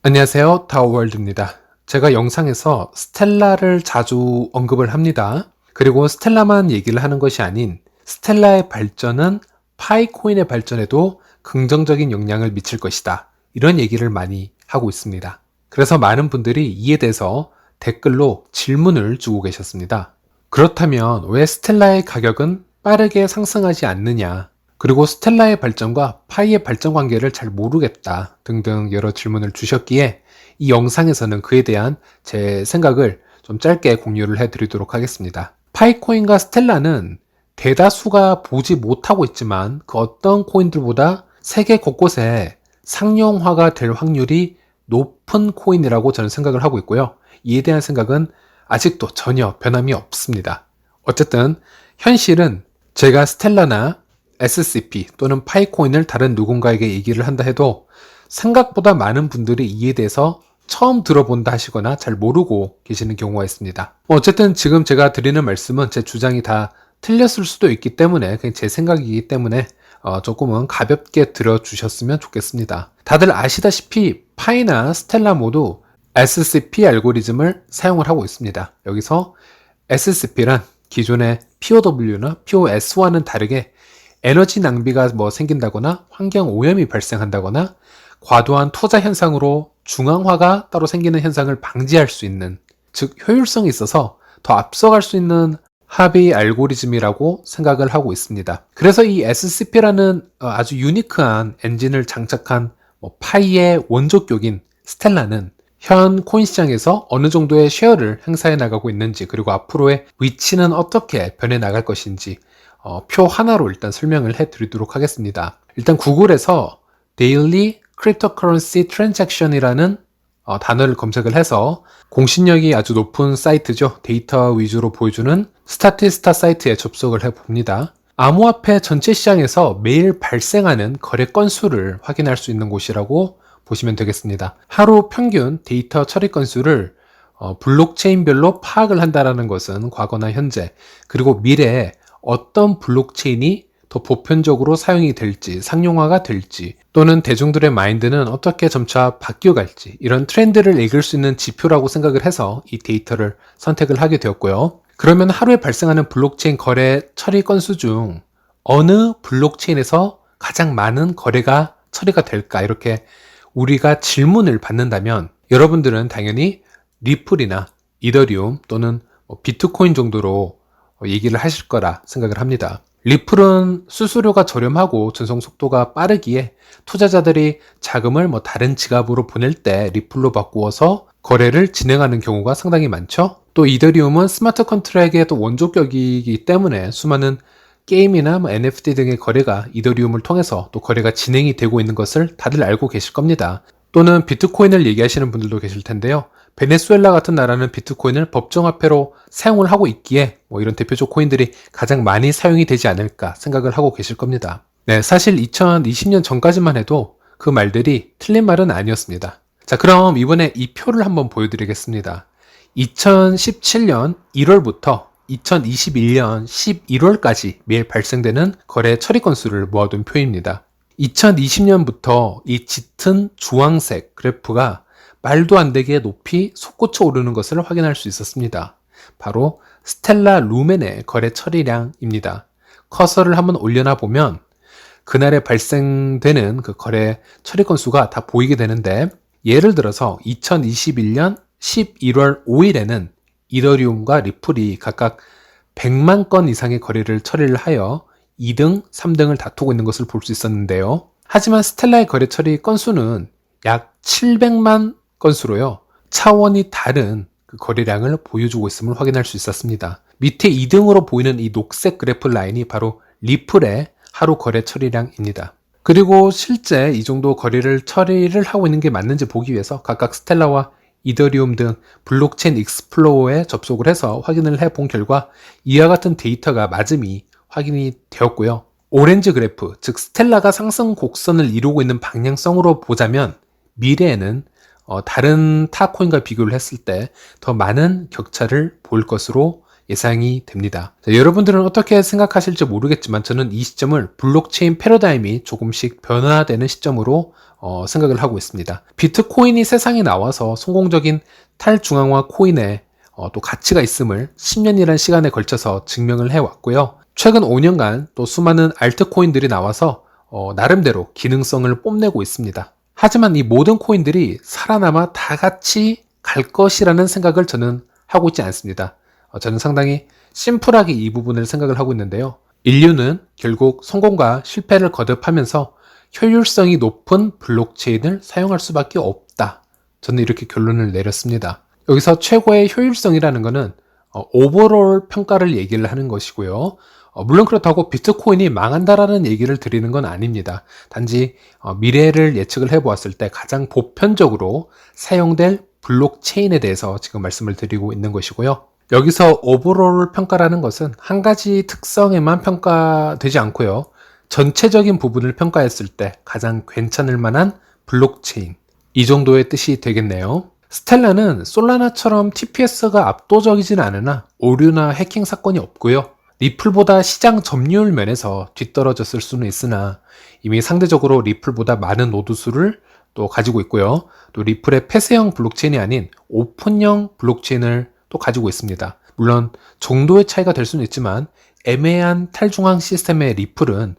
안녕하세요. 타워월드입니다. 제가 영상에서 스텔라를 자주 언급을 합니다. 그리고 스텔라만 얘기를 하는 것이 아닌 스텔라의 발전은 파이코인의 발전에도 긍정적인 영향을 미칠 것이다. 이런 얘기를 많이 하고 있습니다. 그래서 많은 분들이 이에 대해서 댓글로 질문을 주고 계셨습니다. 그렇다면 왜 스텔라의 가격은 빠르게 상승하지 않느냐? 그리고 스텔라의 발전과 파이의 발전 관계를 잘 모르겠다 등등 여러 질문을 주셨기에 이 영상에서는 그에 대한 제 생각을 좀 짧게 공유를 해드리도록 하겠습니다. 파이코인과 스텔라는 대다수가 보지 못하고 있지만 그 어떤 코인들보다 세계 곳곳에 상용화가 될 확률이 높은 코인이라고 저는 생각을 하고 있고요. 이에 대한 생각은 아직도 전혀 변함이 없습니다. 어쨌든 현실은 제가 스텔라나 SCP 또는 파이코인을 다른 누군가에게 얘기를 한다 해도 생각보다 많은 분들이 이에 대해서 처음 들어본다 하시거나 잘 모르고 계시는 경우가 있습니다. 어쨌든 지금 제가 드리는 말씀은 제 주장이 다 틀렸을 수도 있기 때문에 그냥 제 생각이기 때문에 조금은 가볍게 들어주셨으면 좋겠습니다. 다들 아시다시피 파이나 스텔라 모두 SCP 알고리즘을 사용을 하고 있습니다. 여기서 SCP란 기존의 POW나 POS와는 다르게 에너지 낭비가 생긴다거나 환경 오염이 발생한다거나 과도한 투자 현상으로 중앙화가 따로 생기는 현상을 방지할 수 있는, 즉 효율성이 있어서 더 앞서갈 수 있는 합의 알고리즘이라고 생각을 하고 있습니다. 그래서 이 SCP라는 아주 유니크한 엔진을 장착한 파이의 원조격인 스텔라는 현 코인 시장에서 어느 정도의 쉐어를 행사해 나가고 있는지, 그리고 앞으로의 위치는 어떻게 변해 나갈 것인지 표 하나로 일단 설명을 해드리도록 하겠습니다. 일단 구글에서 Daily Cryptocurrency Transaction이라는 단어를 검색을 해서 공신력이 아주 높은 사이트죠. 데이터 위주로 보여주는 스타티스타 사이트에 접속을 해봅니다. 암호화폐 전체 시장에서 매일 발생하는 거래 건수를 확인할 수 있는 곳이라고 보시면 되겠습니다. 하루 평균 데이터 처리 건수를 블록체인별로 파악을 한다는 것은 과거나 현재, 그리고 미래에 어떤 블록체인이 더 보편적으로 사용이 될지, 상용화가 될지, 또는 대중들의 마인드는 어떻게 점차 바뀌어갈지, 이런 트렌드를 읽을 수 있는 지표라고 생각을 해서 이 데이터를 선택을 하게 되었고요. 그러면 하루에 발생하는 블록체인 거래 처리 건수 중 어느 블록체인에서 가장 많은 거래가 처리가 될까, 이렇게 우리가 질문을 받는다면 여러분들은 당연히 리플이나 이더리움 또는 비트코인 정도로 얘기를 하실 거라 생각을 합니다. 리플은 수수료가 저렴하고 전송 속도가 빠르기에 투자자들이 자금을 다른 지갑으로 보낼 때 리플로 바꾸어서 거래를 진행하는 경우가 상당히 많죠. 또 이더리움은 스마트 컨트랙의 또 원조격이기 때문에 수많은 게임이나 NFT 등의 거래가 이더리움을 통해서 또 거래가 진행이 되고 있는 것을 다들 알고 계실 겁니다. 또는 비트코인을 얘기하시는 분들도 계실 텐데요. 베네수엘라 같은 나라는 비트코인을 법정화폐로 사용을 하고 있기에 이런 대표적 코인들이 가장 많이 사용이 되지 않을까 생각을 하고 계실 겁니다. 네, 사실 2020년 전까지만 해도 그 말들이 틀린 말은 아니었습니다. 자, 그럼 이번에 이 표를 한번 보여드리겠습니다. 2017년 1월부터 2021년 11월까지 매일 발생되는 거래 처리 건수를 모아둔 표입니다. 2020년부터 이 짙은 주황색 그래프가 말도 안 되게 높이 솟구쳐 오르는 것을 확인할 수 있었습니다. 바로 스텔라 루멘의 거래 처리량입니다. 커서를 한번 올려놔 보면 그날에 발생되는 그 거래 처리 건수가 다 보이게 되는데, 예를 들어서 2021년 11월 5일에는 이더리움과 리플이 각각 100만 건 이상의 거래를 처리를 하여 2등, 3등을 다투고 있는 것을 볼 수 있었는데요. 하지만 스텔라의 거래 처리 건수는 약 700만 건수로요, 차원이 다른 그 거래량을 보여주고 있음을 확인할 수 있었습니다. 밑에 2등으로 보이는 이 녹색 그래프 라인이 바로 리플의 하루 거래 처리량입니다. 그리고 실제 이 정도 거래를 처리를 하고 있는 게 맞는지 보기 위해서 각각 스텔라와 이더리움 등 블록체인 익스플로어에 접속을 해서 확인을 해본 결과 이와 같은 데이터가 맞음이 확인이 되었고요. 오렌지 그래프, 즉 스텔라가 상승 곡선을 이루고 있는 방향성으로 보자면 미래에는 다른 타 코인과 비교를 했을 때 더 많은 격차를 보일 것으로 예상이 됩니다. 자, 여러분들은 어떻게 생각하실지 모르겠지만 저는 이 시점을 블록체인 패러다임이 조금씩 변화되는 시점으로 생각을 하고 있습니다. 비트코인이 세상에 나와서 성공적인 탈중앙화 코인에 또 가치가 있음을 10년이라는 시간에 걸쳐서 증명을 해왔고요. 최근 5년간 또 수많은 알트코인들이 나와서 나름대로 기능성을 뽐내고 있습니다. 하지만 이 모든 코인들이 살아남아 다 같이 갈 것이라는 생각을 저는 하고 있지 않습니다. 저는 상당히 심플하게 이 부분을 생각을 하고 있는데요. 인류는 결국 성공과 실패를 거듭하면서 효율성이 높은 블록체인을 사용할 수밖에 없다. 저는 이렇게 결론을 내렸습니다. 여기서 최고의 효율성이라는 것은 오버롤 평가를 얘기를 하는 것이고요. 물론 그렇다고 비트코인이 망한다라는 얘기를 드리는 건 아닙니다. 단지 미래를 예측을 해보았을 때 가장 보편적으로 사용될 블록체인에 대해서 지금 말씀을 드리고 있는 것이고요. 여기서 오버롤 평가라는 것은 한 가지 특성에만 평가되지 않고요. 전체적인 부분을 평가했을 때 가장 괜찮을 만한 블록체인, 이 정도의 뜻이 되겠네요. 스텔라는 솔라나처럼 TPS가 압도적이진 않으나 오류나 해킹 사건이 없고요. 리플보다 시장 점유율 면에서 뒤떨어졌을 수는 있으나 이미 상대적으로 리플보다 많은 노드 수를 또 가지고 있고요. 또 리플의 폐쇄형 블록체인이 아닌 오픈형 블록체인을 또 가지고 있습니다. 물론 정도의 차이가 될 수는 있지만 애매한 탈중앙 시스템의 리플은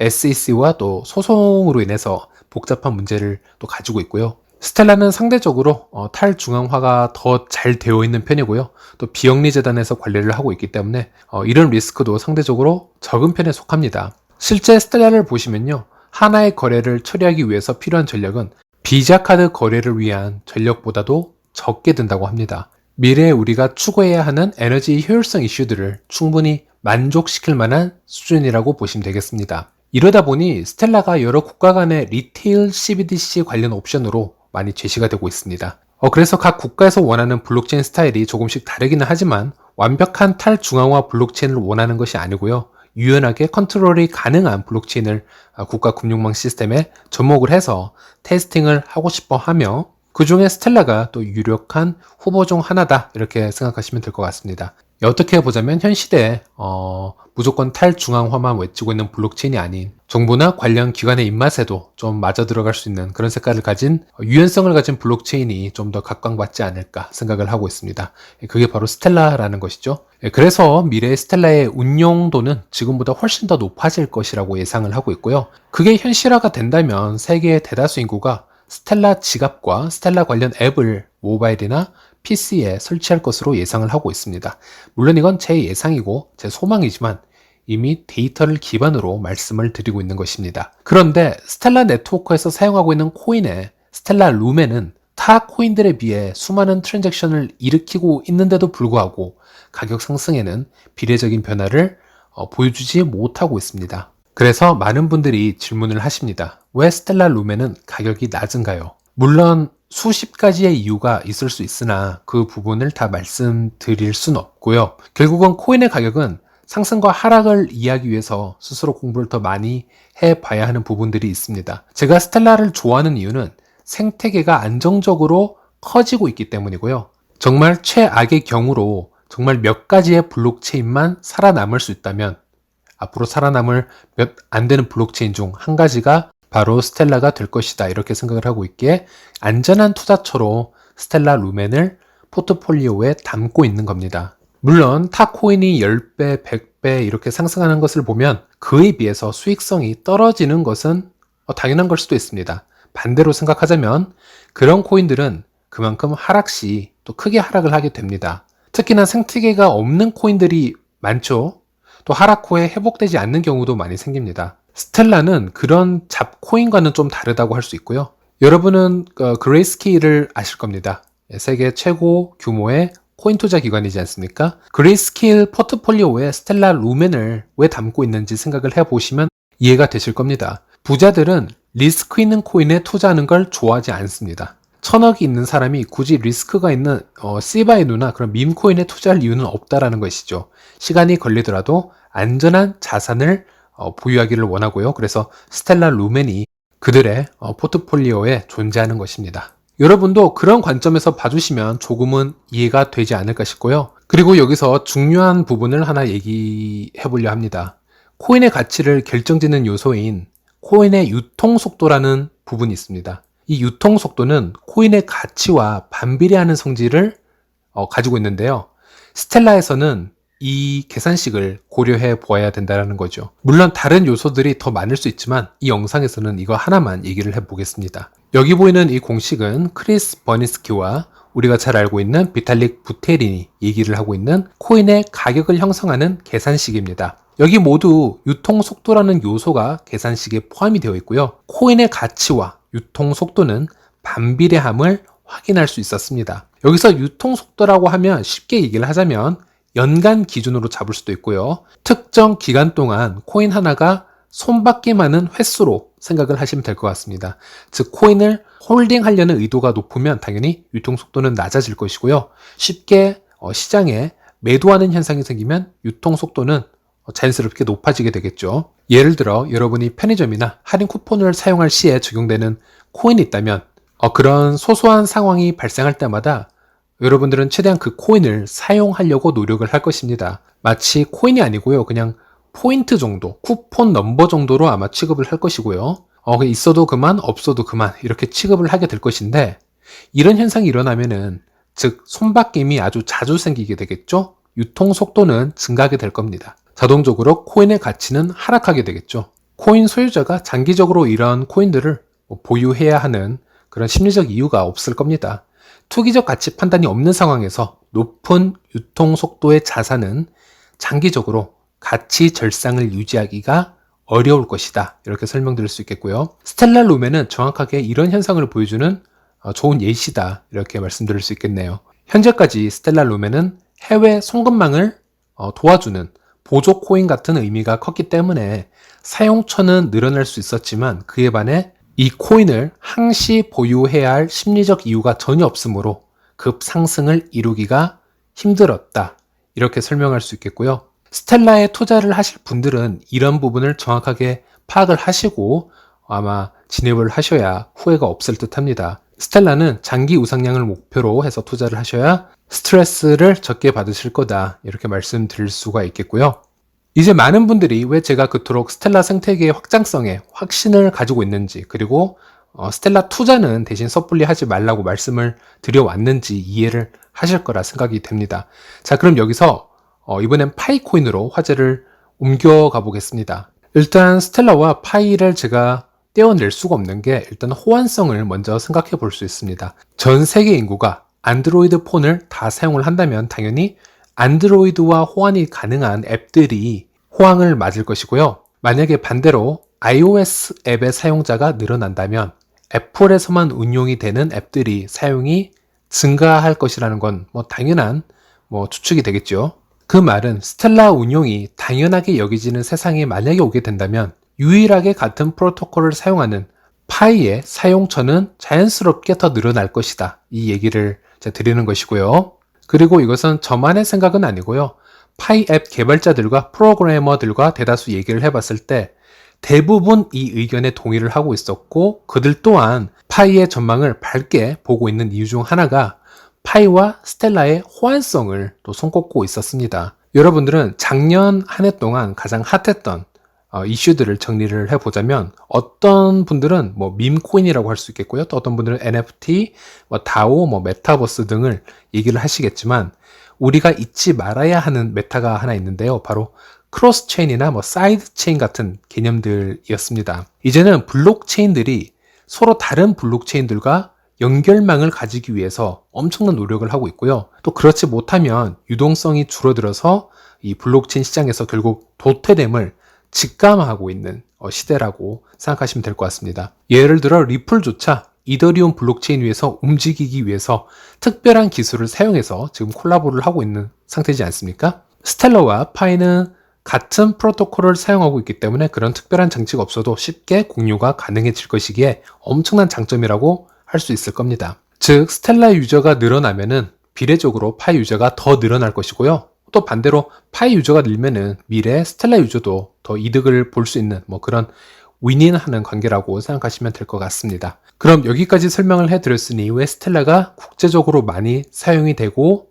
SEC와 또 소송으로 인해서 복잡한 문제를 또 가지고 있고요. 스텔라는 상대적으로 탈중앙화가 더 잘 되어 있는 편이고요. 또 비영리 재단에서 관리를 하고 있기 때문에 이런 리스크도 상대적으로 적은 편에 속합니다. 실제 스텔라를 보시면요. 하나의 거래를 처리하기 위해서 필요한 전력은 비자 카드 거래를 위한 전력보다도 적게 든다고 합니다. 미래에 우리가 추구해야 하는 에너지 효율성 이슈들을 충분히 만족시킬 만한 수준이라고 보시면 되겠습니다. 이러다 보니 스텔라가 여러 국가 간의 리테일 CBDC 관련 옵션으로 많이 제시가 되고 있습니다. 그래서 각 국가에서 원하는 블록체인 스타일이 조금씩 다르기는 하지만 완벽한 탈중앙화 블록체인을 원하는 것이 아니고요. 유연하게 컨트롤이 가능한 블록체인을 국가 금융망 시스템에 접목을 해서 테스팅을 하고 싶어 하며 그 중에 스텔라가 또 유력한 후보 중 하나다 이렇게 생각하시면 될 것 같습니다. 어떻게 보자면 현 시대에 무조건 탈중앙화만 외치고 있는 블록체인이 아닌 정부나 관련 기관의 입맛에도 좀 맞아 들어갈 수 있는 그런 색깔을 가진 유연성을 가진 블록체인이 좀 더 각광받지 않을까 생각을 하고 있습니다. 그게 바로 스텔라라는 것이죠. 그래서 미래의 스텔라의 운용도는 지금보다 훨씬 더 높아질 것이라고 예상을 하고 있고요. 그게 현실화가 된다면 세계의 대다수 인구가 스텔라 지갑과 스텔라 관련 앱을 모바일이나 PC에 설치할 것으로 예상을 하고 있습니다. 물론 이건 제 예상이고 제 소망이지만 이미 데이터를 기반으로 말씀을 드리고 있는 것입니다. 그런데 스텔라 네트워크에서 사용하고 있는 코인의 스텔라 루멘은 타 코인들에 비해 수많은 트랜잭션을 일으키고 있는데도 불구하고 가격 상승에는 비례적인 변화를 보여주지 못하고 있습니다. 그래서 많은 분들이 질문을 하십니다. 왜 스텔라 루멘은 가격이 낮은가요? 물론 수십 가지의 이유가 있을 수 있으나 그 부분을 다 말씀드릴 수는 없고요. 결국은 코인의 가격은 상승과 하락을 이해하기 위해서 스스로 공부를 더 많이 해봐야 하는 부분들이 있습니다. 제가 스텔라를 좋아하는 이유는 생태계가 안정적으로 커지고 있기 때문이고요. 정말 최악의 경우로 정말 몇 가지의 블록체인만 살아남을 수 있다면 앞으로 살아남을 몇 안 되는 블록체인 중 한 가지가 바로 스텔라가 될 것이다 이렇게 생각을 하고 있기에 안전한 투자처로 스텔라 루멘을 포트폴리오에 담고 있는 겁니다. 물론 타 코인이 10배, 100배 이렇게 상승하는 것을 보면 그에 비해서 수익성이 떨어지는 것은 당연한 걸 수도 있습니다. 반대로 생각하자면 그런 코인들은 그만큼 하락 시 또 크게 하락을 하게 됩니다. 특히나 생태계가 없는 코인들이 많죠. 또 하락 후에 회복되지 않는 경우도 많이 생깁니다. 스텔라는 그런 잡코인과는 좀 다르다고 할 수 있고요. 여러분은 그레이스케일을 아실 겁니다. 세계 최고 규모의 코인 투자 기관이지 않습니까? 그레이스케일 포트폴리오에 스텔라 루멘을 왜 담고 있는지 생각을 해보시면 이해가 되실 겁니다. 부자들은 리스크 있는 코인에 투자하는 걸 좋아하지 않습니다. 1000억이 있는 사람이 굳이 리스크가 있는 시바이누나 그런 밈코인에 투자할 이유는 없다라는 것이죠. 시간이 걸리더라도 안전한 자산을 보유하기를 원하고요. 그래서 스텔라 루멘이 그들의 포트폴리오에 존재하는 것입니다. 여러분도 그런 관점에서 봐주시면 조금은 이해가 되지 않을까 싶고요. 그리고 여기서 중요한 부분을 하나 얘기해 보려 합니다. 코인의 가치를 결정짓는 요소인 코인의 유통 속도라는 부분이 있습니다. 이 유통 속도는 코인의 가치와 반비례하는 성질을 가지고 있는데요. 스텔라에서는 이 계산식을 고려해 보아야 된다는 거죠. 물론 다른 요소들이 더 많을 수 있지만 이 영상에서는 이거 하나만 얘기를 해보겠습니다. 여기 보이는 이 공식은 크리스 버니스키와 우리가 잘 알고 있는 비탈릭 부테린이 얘기를 하고 있는 코인의 가격을 형성하는 계산식입니다. 여기 모두 유통 속도라는 요소가 계산식에 포함이 되어 있고요. 코인의 가치와 유통 속도는 반비례함을 확인할 수 있었습니다. 여기서 유통 속도라고 하면 쉽게 얘기를 하자면 연간 기준으로 잡을 수도 있고요. 특정 기간 동안 코인 하나가 손바뀜하는 횟수로 생각을 하시면 될 것 같습니다. 즉 코인을 홀딩하려는 의도가 높으면 당연히 유통 속도는 낮아질 것이고요. 쉽게 시장에 매도하는 현상이 생기면 유통 속도는 자연스럽게 높아지게 되겠죠. 예를 들어 여러분이 편의점이나 할인 쿠폰을 사용할 시에 적용되는 코인이 있다면 그런 소소한 상황이 발생할 때마다 여러분들은 최대한 그 코인을 사용하려고 노력을 할 것입니다. 마치 코인이 아니고요. 그냥 포인트 정도, 쿠폰 넘버 정도로 아마 취급을 할 것이고요. 있어도 그만, 없어도 그만 이렇게 취급을 하게 될 것인데 이런 현상이 일어나면은 즉 손바뀜이 아주 자주 생기게 되겠죠. 유통 속도는 증가하게 될 겁니다. 자동적으로 코인의 가치는 하락하게 되겠죠. 코인 소유자가 장기적으로 이런 코인들을 보유해야 하는 그런 심리적 이유가 없을 겁니다. 투기적 가치 판단이 없는 상황에서 높은 유통 속도의 자산은 장기적으로 가치 절상을 유지하기가 어려울 것이다. 이렇게 설명드릴 수 있겠고요. 스텔라 루멘은 정확하게 이런 현상을 보여주는 좋은 예시다. 이렇게 말씀드릴 수 있겠네요. 현재까지 스텔라 루멘은 해외 송금망을 도와주는 보조 코인 같은 의미가 컸기 때문에 사용처는 늘어날 수 있었지만 그에 반해 이 코인을 항시 보유해야 할 심리적 이유가 전혀 없으므로 급상승을 이루기가 힘들었다. 이렇게 설명할 수 있겠고요. 스텔라에 투자를 하실 분들은 이런 부분을 정확하게 파악을 하시고 아마 진입을 하셔야 후회가 없을 듯 합니다. 스텔라는 장기 우상향을 목표로 해서 투자를 하셔야 스트레스를 적게 받으실 거다. 이렇게 말씀드릴 수가 있겠고요. 이제 많은 분들이 왜 제가 그토록 스텔라 생태계의 확장성에 확신을 가지고 있는지 그리고 스텔라 투자는 대신 섣불리 하지 말라고 말씀을 드려왔는지 이해를 하실 거라 생각이 됩니다. 자, 그럼 여기서 이번엔 파이코인으로 화제를 옮겨가 보겠습니다. 일단 스텔라와 파이를 제가 떼어낼 수가 없는 게 일단 호환성을 먼저 생각해 볼 수 있습니다. 전 세계 인구가 안드로이드 폰을 다 사용을 한다면 당연히 안드로이드와 호환이 가능한 앱들이 호황을 맞을 것이고요. 만약에 반대로 iOS 앱의 사용자가 늘어난다면 애플에서만 운용이 되는 앱들이 사용이 증가할 것이라는 건 당연한 추측이 되겠죠. 그 말은 스텔라 운용이 당연하게 여겨지는 세상이 만약에 오게 된다면 유일하게 같은 프로토콜을 사용하는 파이의 사용처는 자연스럽게 더 늘어날 것이다. 이 얘기를 제가 드리는 것이고요. 그리고 이것은 저만의 생각은 아니고요. 파이 앱 개발자들과 프로그래머들과 대다수 얘기를 해봤을 때 대부분 이 의견에 동의를 하고 있었고 그들 또한 파이의 전망을 밝게 보고 있는 이유 중 하나가 파이와 스텔라의 호환성을 또 손꼽고 있었습니다. 여러분들은 작년 한 해 동안 가장 핫했던 이슈들을 정리를 해보자면 어떤 분들은 밈코인이라고 할 수 있겠고요. 또 어떤 분들은 NFT, 다오, 메타버스 등을 얘기를 하시겠지만 우리가 잊지 말아야 하는 메타가 하나 있는데요. 바로 크로스체인이나 사이드체인 같은 개념들이었습니다. 이제는 블록체인들이 서로 다른 블록체인들과 연결망을 가지기 위해서 엄청난 노력을 하고 있고요. 또 그렇지 못하면 유동성이 줄어들어서 이 블록체인 시장에서 결국 도태됨을 직감하고 있는 시대라고 생각하시면 될 것 같습니다. 예를 들어 리플조차 이더리움 블록체인 위에서 움직이기 위해서 특별한 기술을 사용해서 지금 콜라보를 하고 있는 상태지 않습니까? 스텔라와 파이는 같은 프로토콜을 사용하고 있기 때문에 그런 특별한 장치가 없어도 쉽게 공유가 가능해질 것이기에 엄청난 장점이라고 할 수 있을 겁니다. 즉 스텔라 유저가 늘어나면은 비례적으로 파이 유저가 더 늘어날 것이고요. 또 반대로 파이 유저가 늘면은 미래에 스텔라 유저도 더 이득을 볼 수 있는 그런 윈윈하는 관계라고 생각하시면 될 것 같습니다. 그럼 여기까지 설명을 해드렸으니 왜 스텔라가 국제적으로 많이 사용이 되고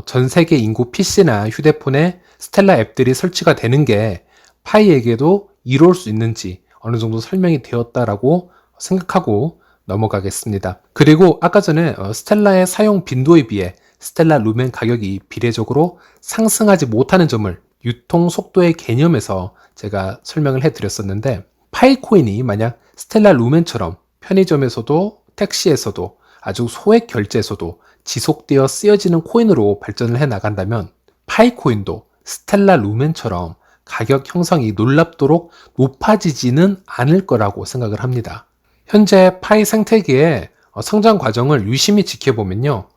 전 세계 인구 PC나 휴대폰에 스텔라 앱들이 설치가 되는 게 파이에게도 이로울 수 있는지 어느 정도 설명이 되었다라고 생각하고 넘어가겠습니다. 그리고 아까 전에 스텔라의 사용 빈도에 비해 스텔라 루멘 가격이 비례적으로 상승하지 못하는 점을 유통 속도의 개념에서 제가 설명을 해드렸었는데, 파이코인이 만약 스텔라 루멘처럼 편의점에서도 택시에서도 아주 소액 결제에서도 지속되어 쓰여지는 코인으로 발전을 해 나간다면 파이코인도 스텔라 루멘처럼 가격 형성이 놀랍도록 높아지지는 않을 거라고 생각을 합니다. 현재 파이 생태계의 성장 과정을 유심히 지켜보면요,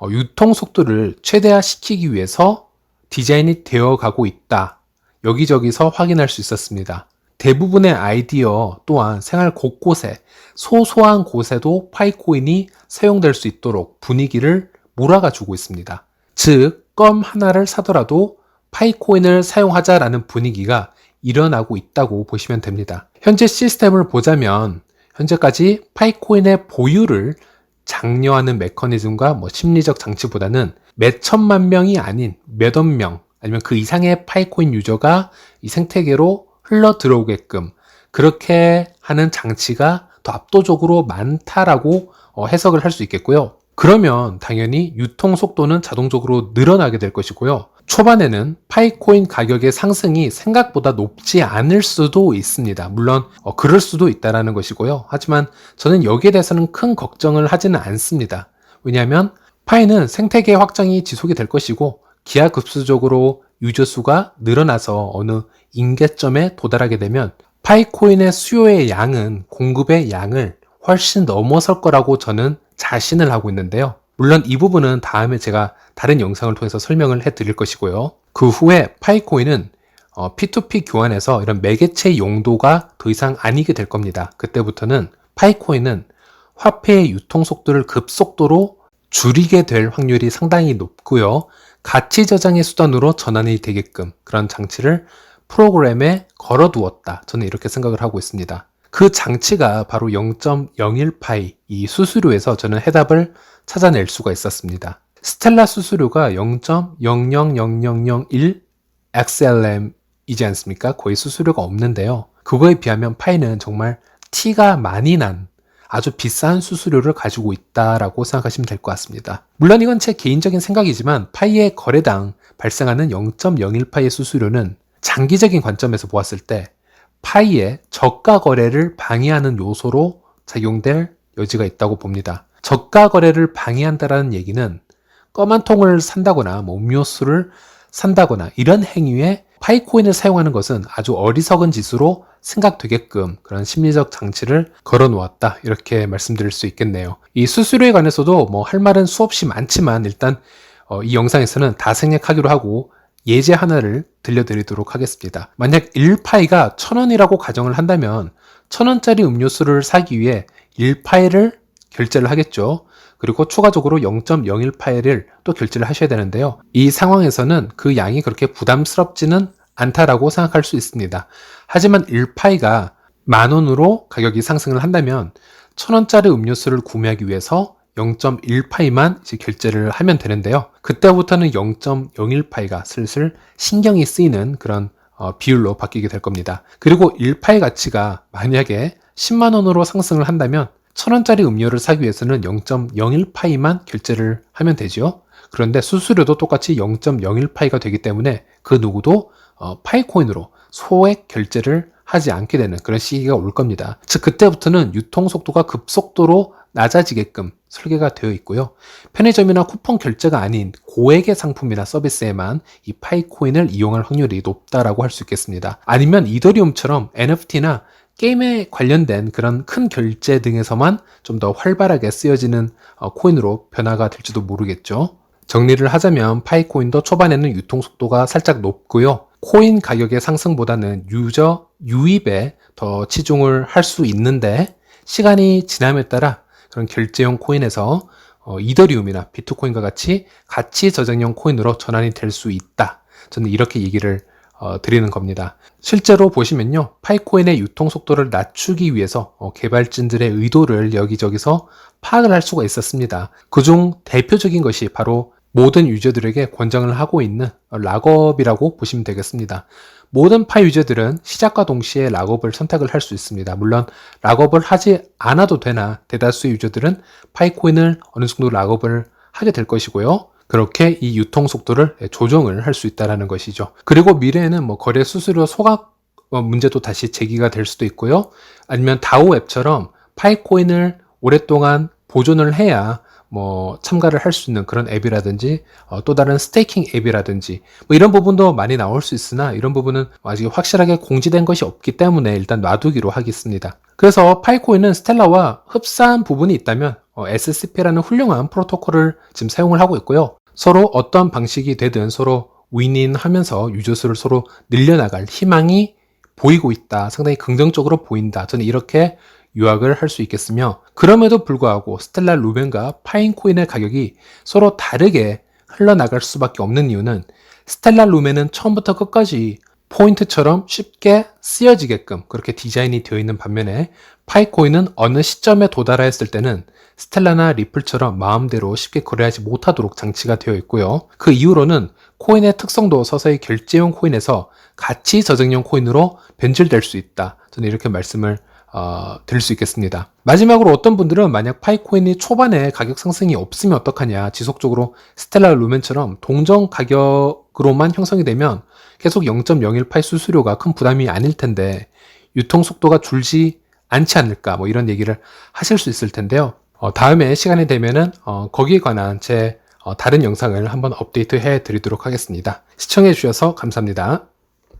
유통 속도를 최대화시키기 위해서 디자인이 되어 가고 있다, 여기저기서 확인할 수 있었습니다. 대부분의 아이디어 또한 생활 곳곳에, 소소한 곳에도 파이코인이 사용될 수 있도록 분위기를 몰아가주고 있습니다. 즉, 껌 하나를 사더라도 파이코인을 사용하자라는 분위기가 일어나고 있다고 보시면 됩니다. 현재 시스템을 보자면 현재까지 파이코인의 보유를 장려하는 메커니즘과 심리적 장치보다는 몇 천만 명이 아닌 몇억 명 아니면 그 이상의 파이코인 유저가 이 생태계로 흘러 들어오게끔 그렇게 하는 장치가 더 압도적으로 많다라고 해석을 할 수 있겠고요. 그러면 당연히 유통 속도는 자동적으로 늘어나게 될 것이고요. 초반에는 파이코인 가격의 상승이 생각보다 높지 않을 수도 있습니다. 물론 그럴 수도 있다는 것이고요. 하지만 저는 여기에 대해서는 큰 걱정을 하지는 않습니다. 왜냐하면 파이는 생태계 확장이 지속이 될 것이고 기하급수적으로 유저 수가 늘어나서 어느 임계점에 도달하게 되면 파이코인의 수요의 양은 공급의 양을 훨씬 넘어설 거라고 저는 자신을 하고 있는데요. 물론 이 부분은 다음에 제가 다른 영상을 통해서 설명을 해드릴 것이고요. 그 후에 파이코인은 P2P 교환에서 이런 매개체 용도가 더 이상 아니게 될 겁니다. 그때부터는 파이코인은 화폐의 유통 속도를 급속도로 줄이게 될 확률이 상당히 높고요. 가치 저장의 수단으로 전환이 되게끔 그런 장치를 프로그램에 걸어두었다, 저는 이렇게 생각을 하고 있습니다. 그 장치가 바로 0.01파이 이 수수료에서 저는 해답을 찾아낼 수가 있었습니다. 스텔라 수수료가 0.000001 XLM이지 않습니까? 거의 수수료가 없는데요. 그거에 비하면 파이는 정말 티가 많이 난 아주 비싼 수수료를 가지고 있다라고 생각하시면 될 것 같습니다. 물론 이건 제 개인적인 생각이지만 파이의 거래당 발생하는 0.01파이의 수수료는 장기적인 관점에서 보았을 때 파이의 저가 거래를 방해하는 요소로 작용될 여지가 있다고 봅니다. 저가 거래를 방해한다는 얘기는 껌 한 통을 산다거나 음료수를 산다거나 이런 행위에 파이코인을 사용하는 것은 아주 어리석은 짓으로 생각되게끔 그런 심리적 장치를 걸어 놓았다, 이렇게 말씀드릴 수 있겠네요. 이 수수료에 관해서도 할 말은 수없이 많지만 일단 이 영상에서는 다 생략하기로 하고 예제 하나를 들려드리도록 하겠습니다. 만약 1파이가 1000원이라고 가정을 한다면 1000원짜리 음료수를 사기 위해 1파이를 결제를 하겠죠. 그리고 추가적으로 0.01파이를 또 결제를 하셔야 되는데요. 이 상황에서는 그 양이 그렇게 부담스럽지는 않다라고 생각할 수 있습니다. 하지만 1파이가 10,000원으로 가격이 상승을 한다면 1000원짜리 음료수를 구매하기 위해서 0.1파이만 이제 결제를 하면 되는데요. 그때부터는 0.01파이가 슬슬 신경이 쓰이는 그런 비율로 바뀌게 될 겁니다. 그리고 1파이 가치가 만약에 10만 원으로 상승을 한다면 1000원짜리 음료를 사기 위해서는 0.01파이만 결제를 하면 되죠. 그런데 수수료도 똑같이 0.01파이가 되기 때문에 그 누구도 파이코인으로 소액 결제를 하지 않게 되는 그런 시기가 올 겁니다. 즉 그때부터는 유통 속도가 급속도로 낮아지게끔 설계가 되어 있고요. 편의점이나 쿠폰 결제가 아닌 고액의 상품이나 서비스에만 이 파이코인을 이용할 확률이 높다라고 할 수 있겠습니다. 아니면 이더리움처럼 NFT나 게임에 관련된 그런 큰 결제 등에서만 좀 더 활발하게 쓰여지는 코인으로 변화가 될지도 모르겠죠. 정리를 하자면 파이코인도 초반에는 유통 속도가 살짝 높고요. 코인 가격의 상승보다는 유저 유입에 더 치중을 할 수 있는데 시간이 지남에 따라 그런 결제용 코인에서 이더리움이나 비트코인과 같이 가치 저장용 코인으로 전환이 될 수 있다. 저는 이렇게 얘기를 드리는 겁니다. 실제로 보시면요, 파이코인의 유통 속도를 낮추기 위해서 개발진들의 의도를 여기저기서 파악을 할 수가 있었습니다. 그중 대표적인 것이 바로 모든 유저들에게 권장을 하고 있는 락업이라고 보시면 되겠습니다. 모든 파이 유저들은 시작과 동시에 락업을 선택을 할 수 있습니다. 물론 락업을 하지 않아도 되나 대다수의 유저들은 파이코인을 어느 정도 락업을 하게 될 것이고요. 그렇게 이 유통 속도를 조정을 할 수 있다는 것이죠. 그리고 미래에는 뭐 거래 수수료 소각 문제도 다시 제기가 될 수도 있고요. 아니면 다오 앱처럼 파이코인을 오랫동안 보존을 해야 뭐 참가를 할 수 있는 그런 앱이라든지 또 다른 스테이킹 앱이라든지 뭐 이런 부분도 많이 나올 수 있으나 이런 부분은 아직 확실하게 공지된 것이 없기 때문에 일단 놔두기로 하겠습니다. 그래서 파이코인은 스텔라와 흡사한 부분이 있다면 SCP라는 훌륭한 프로토콜을 지금 사용을 하고 있고요. 서로 어떤 방식이 되든 서로 윈윈하면서 유저 수를 서로 늘려나갈 희망이 보이고 있다. 상당히 긍정적으로 보인다. 저는 이렇게 요약을 할 수 있겠으며, 그럼에도 불구하고 스텔라 루멘과 파인코인의 가격이 서로 다르게 흘러나갈 수밖에 없는 이유는 스텔라 루멘은 처음부터 끝까지 포인트처럼 쉽게 쓰여지게끔 그렇게 디자인이 되어 있는 반면에 파이코인은 어느 시점에 도달했을 때는 스텔라나 리플처럼 마음대로 쉽게 거래하지 못하도록 장치가 되어 있고요. 그 이후로는 코인의 특성도 서서히 결제용 코인에서 가치 저장용 코인으로 변질될 수 있다. 저는 이렇게 말씀을 드릴 수 있겠습니다. 마지막으로 어떤 분들은 만약 파이코인이 초반에 가격 상승이 없으면 어떡하냐, 지속적으로 스텔라 루멘처럼 동정 가격으로만 형성이 되면 계속 0.018 수수료가 큰 부담이 아닐 텐데 유통 속도가 줄지 않지 않을까, 뭐 이런 얘기를 하실 수 있을 텐데요. 다음에 시간이 되면은 거기에 관한 제 다른 영상을 한번 업데이트 해 드리도록 하겠습니다. 시청해 주셔서 감사합니다.